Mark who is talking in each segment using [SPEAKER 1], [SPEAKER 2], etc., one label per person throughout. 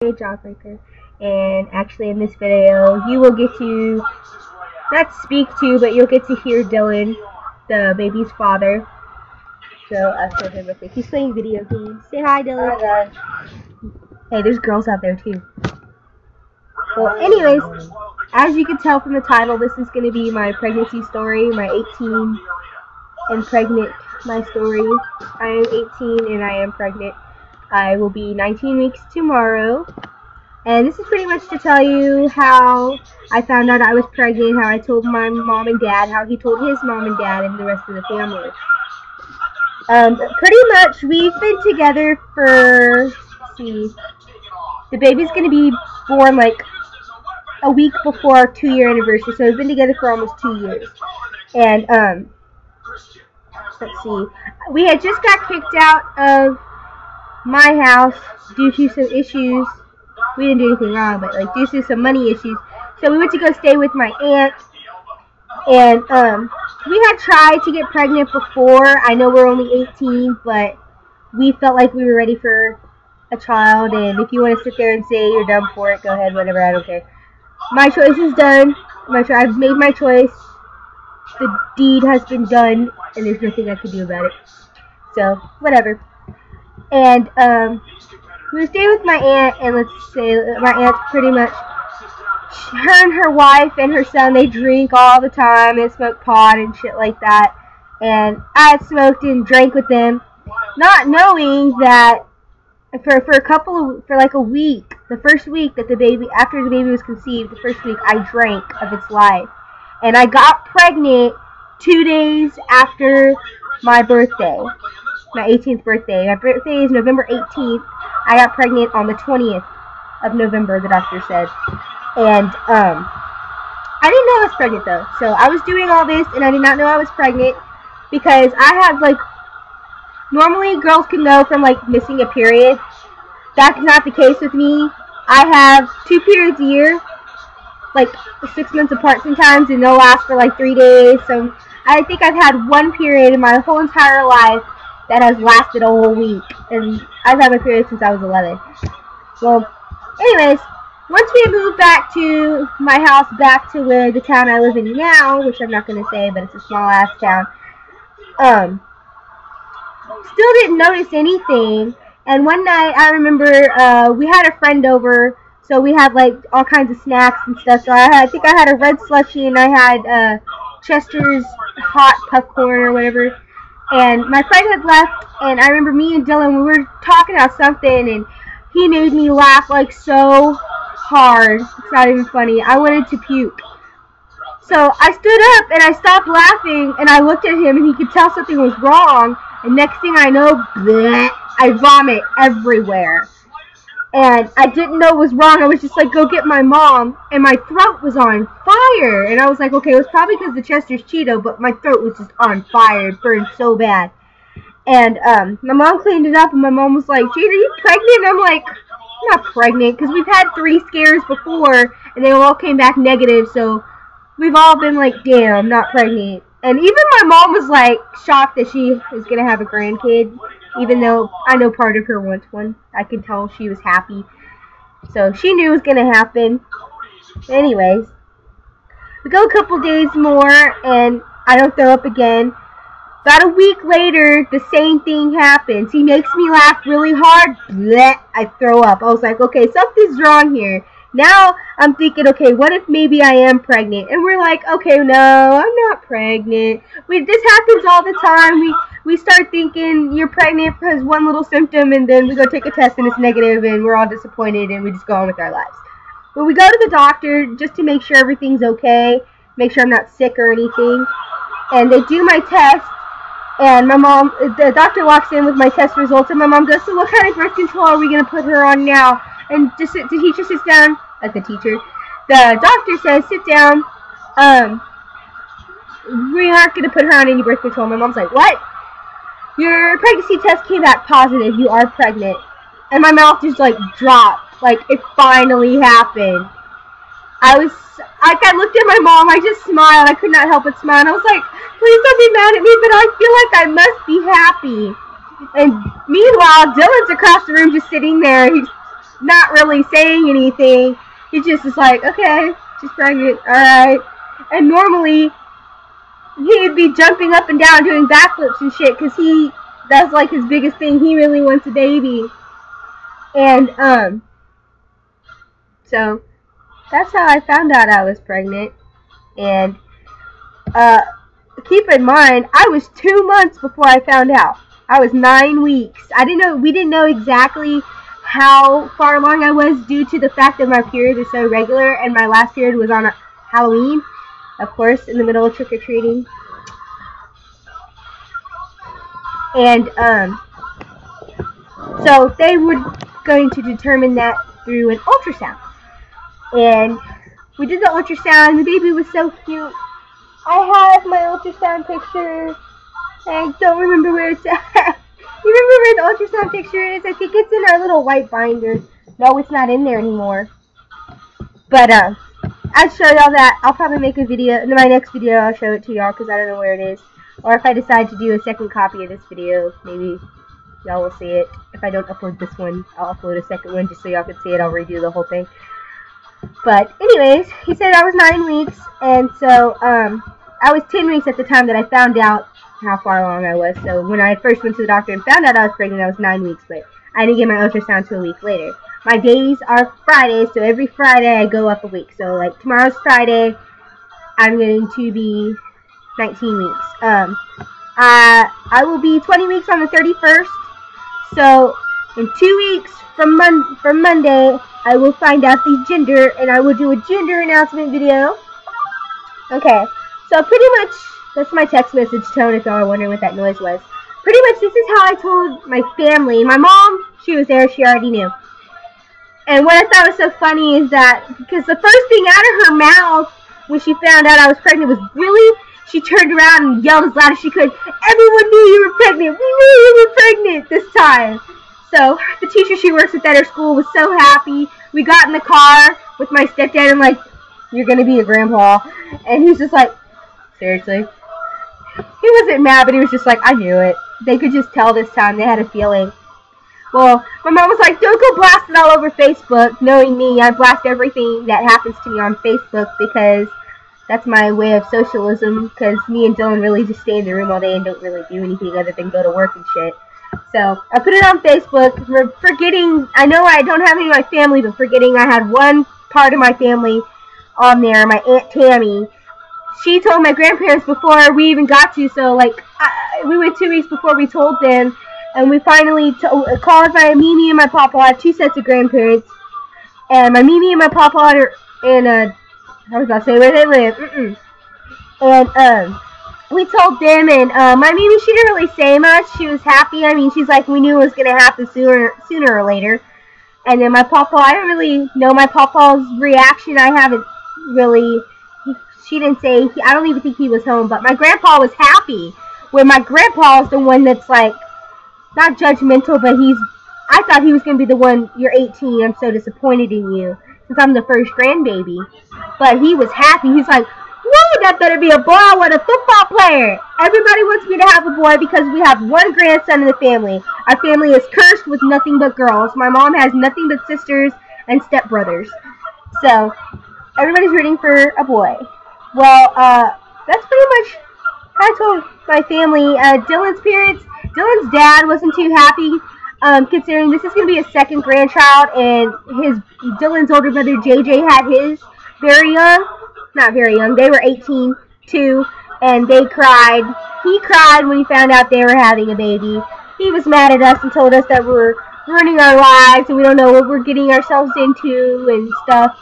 [SPEAKER 1] Jawbreaker, and actually in this video you will get to not speak to, but you'll get to hear Dylan, the baby's father. So I'll show him real quick. He's playing video games. Say hi, Dylan.
[SPEAKER 2] Hi, guys.
[SPEAKER 1] Hey, there's girls out there too. Well, anyways, as you can tell from the title, this is going to be my pregnancy story, my 18 and pregnant my story. I am 18 and I am pregnant. I will be 19 weeks tomorrow, and this is pretty much to tell you how I found out I was pregnant, how I told my mom and dad, how he told his mom and dad, and the rest of the family. Pretty much, we've been together for, let's see, the baby's going to be born like a week before our 2-year anniversary, so we've been together for almost 2 years. And, let's see, we had just got kicked out of my house due to some issues. We didn't do anything wrong, but like due to some money issues. So we went to go stay with my aunt, and we had tried to get pregnant before. I know we're only 18, but we felt like we were ready for a child. And if you want to sit there and say you're dumb for it, go ahead, whatever, I don't care. My choice is done. I've made my choice. The deed has been done, and there's nothing I can do about it. So whatever. And we were staying with my aunt, and let's say my aunt's pretty much, her and her wife and her son, they drink all the time and smoke pot and shit like that. And I had smoked and drank with them, not knowing that for like a week, the first week that after the baby was conceived, the first week I drank of its life. And I got pregnant 2 days after my birthday. My 18th birthday. My birthday is November 18th. I got pregnant on the 20th of November, the doctor said. And, I didn't know I was pregnant, though. So, I was doing all this, and I did not know I was pregnant, because I have, like, normally girls can know from, like, missing a period. That's not the case with me. I have 2 periods a year, like, 6 months apart sometimes, and they'll last for, like, 3 days. So, I think I've had 1 period in my whole entire life that has lasted a whole week, and I've had my period since I was 11. Well, anyways, once we moved back to my house, back to where the town I live in now, which I'm not going to say, but it's a small-ass town, still didn't notice anything, and one night, I remember, we had a friend over, so we had, like, all kinds of snacks and stuff, so I think I had a red slushie, and I had, Chester's hot popcorn or whatever. And my friend had left, and I remember me and Dylan, we were talking about something, and he made me laugh, like, so hard. It's not even funny. I wanted to puke. So I stood up, and I stopped laughing, and I looked at him, and he could tell something was wrong. And next thing I know, bleh, I vomit everywhere. And I didn't know what was wrong. I was just like, go get my mom. And my throat was on fire. And I was like, okay, it was probably because of the Chester's Cheeto, but my throat was just on fire. It burned so bad. And my mom cleaned it up, and my mom was like, Jade, are you pregnant? And I'm like, I'm not pregnant, because we've had 3 scares before, and they all came back negative. So we've all been like, damn, I'm not pregnant. And even my mom was like shocked that she was going to have a grandkid. Even though I know part of her wants one. I could tell she was happy. So she knew it was going to happen. Anyways. We go a couple days more, and I don't throw up again. About a week later, the same thing happens. He makes me laugh really hard. Bleh, I throw up. I was like, okay, something's wrong here. Now I'm thinking, okay, what if maybe I am pregnant? And we're like, okay, no, I'm not pregnant. This happens all the time. We start thinking you're pregnant because one little symptom, and then we go take a test and it's negative, and we're all disappointed, and we just go on with our lives. But we go to the doctor just to make sure everything's okay, make sure I'm not sick or anything. And they do my test, and the doctor walks in with my test results, and my mom goes, so what kind of birth control are we going to put her on now? And the teacher sits down, the doctor says, sit down, we aren't going to put her on any birth control. My mom's like, what? Your pregnancy test came back positive, you are pregnant. And my mouth just like dropped, like it finally happened. I looked at my mom, I just smiled, I could not help but smile, and I was like, please don't be mad at me, but I feel like I must be happy. And meanwhile, Dylan's across the room just sitting there. not really saying anything. He just is like, okay, she's pregnant, alright. And normally, he'd be jumping up and down doing backflips and shit, because that's like his biggest thing. He really wants a baby. And, so, that's how I found out I was pregnant. And, keep in mind, I was 2 months before I found out. I was 9 weeks. We didn't know exactly how far along I was due to the fact that my period was so regular, and my last period was on Halloween, of course, in the middle of trick-or-treating. And, so they were going to determine that through an ultrasound. And we did the ultrasound, and the baby was so cute. I have my ultrasound picture. I don't remember where it's at. You remember where the ultrasound picture is? I think it's in our little white binder. No, it's not in there anymore. But, I'll show y'all that. I'll probably make a video. In my next video, I'll show it to y'all because I don't know where it is. Or if I decide to do a second copy of this video, maybe y'all will see it. If I don't upload this one, I'll upload a second one just so y'all can see it. I'll redo the whole thing. But, anyways, he said I was 9 weeks. And so, I was 10 weeks at the time that I found out how far along I was. So when I first went to the doctor and found out I was pregnant, I was 9 weeks, but I didn't get my ultrasound till a week later. My days are Fridays, so every Friday I go up a week. So like tomorrow's Friday, I'm going to be 19 weeks. I will be 20 weeks on the 31st. So in 2 weeks from Monday, I will find out the gender, and I will do a gender announcement video. Okay, so pretty much that's my text message tone if y'all are wondering what that noise was. Pretty much this is how I told my family. My mom, she was there, she already knew. And what I thought was so funny is that, because the first thing out of her mouth when she found out I was pregnant was, really? She turned around and yelled as loud as she could, everyone knew you were pregnant! We knew you were pregnant this time! So, the teacher she works with at her school was so happy. We got in the car with my stepdad and like, you're gonna be a grandpa. And he's just like, seriously? He wasn't mad, but he was just like, I knew it. They could just tell this time. They had a feeling. Well, my mom was like, don't go blast it all over Facebook. Knowing me, I blast everything that happens to me on Facebook because that's my way of socialism. Because me and Dylan really just stay in the room all day and don't really do anything other than go to work and shit. So, I put it on Facebook. Forgetting, I know I don't have any of my family, but forgetting I had one part of my family on there, my Aunt Tammy. She told my grandparents before we even got to, so like we went 2 weeks before we told them, and we finally called my Mimi and my Papa. I have 2 sets of grandparents, and my Mimi and my Papa are in I was about to say where they live. And we told them, and my Mimi, she didn't really say much. She was happy. I mean, she's like, we knew it was gonna happen sooner or later. And then my Papa, I don't really know my Papa's reaction. I haven't really. She didn't say, I don't even think he was home, but my grandpa was happy. Where my grandpa is the one that's like, not judgmental, but I thought he was going to be the one, you're 18, I'm so disappointed in you, since I'm the first grandbaby. But he was happy. He's like, whoa, that better be a boy, I want a football player. Everybody wants me to have a boy because we have one grandson in the family. Our family is cursed with nothing but girls. My mom has nothing but sisters and stepbrothers. So, everybody's rooting for a boy. Well, that's pretty much how I told my family. Dylan's dad wasn't too happy, considering this is going to be his second grandchild, and Dylan's older brother JJ had his very young. Not very young. They were 18 too, and they cried. He cried when he found out they were having a baby. He was mad at us and told us that we're ruining our lives and we don't know what we're getting ourselves into and stuff.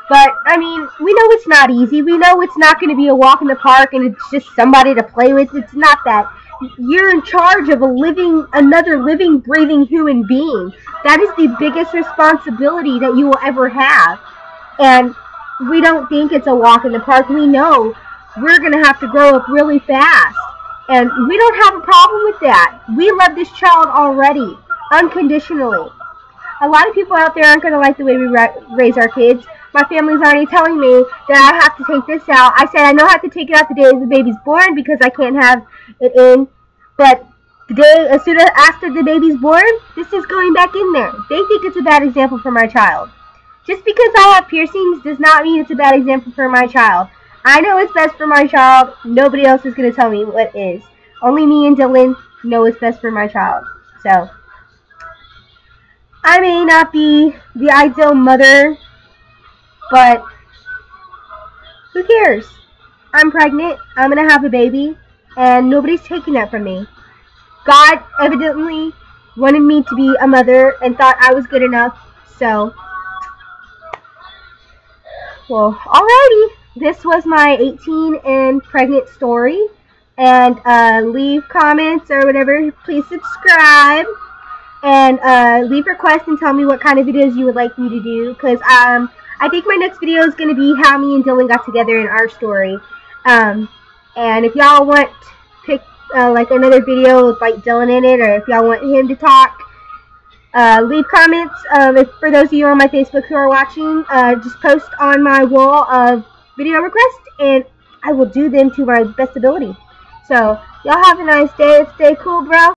[SPEAKER 1] But, I mean, we know it's not easy. We know it's not going to be a walk in the park and it's just somebody to play with. It's not that. You're in charge of another living, breathing human being. That is the biggest responsibility that you will ever have. And we don't think it's a walk in the park. We know we're going to have to grow up really fast. And we don't have a problem with that. We love this child already, unconditionally. A lot of people out there aren't going to like the way we raise our kids. My family's already telling me that I have to take this out. I said I know I have to take it out the day the baby's born because I can't have it in. But The day, as soon as after the baby's born, this is going back in there. They think it's a bad example for my child. Just because I have piercings does not mean it's a bad example for my child. I know what's best for my child. Nobody else is going to tell me what is. Only me and Dylan know what's best for my child. So, I may not be the ideal mother, but who cares? I'm pregnant. I'm going to have a baby, and nobody's taking that from me. God evidently wanted me to be a mother and thought I was good enough, so, well, alrighty. This was my 18 and pregnant story, and leave comments or whatever. Please subscribe, and leave requests and tell me what kind of videos you would like me to do, because I think my next video is going to be how me and Dylan got together in our story. And if y'all want pick like another video with like Dylan in it, or if y'all want him to talk, leave comments. If for those of you on my Facebook who are watching, just post on my wall of video requests, and I will do them to my best ability. So y'all have a nice day. Stay cool, bro.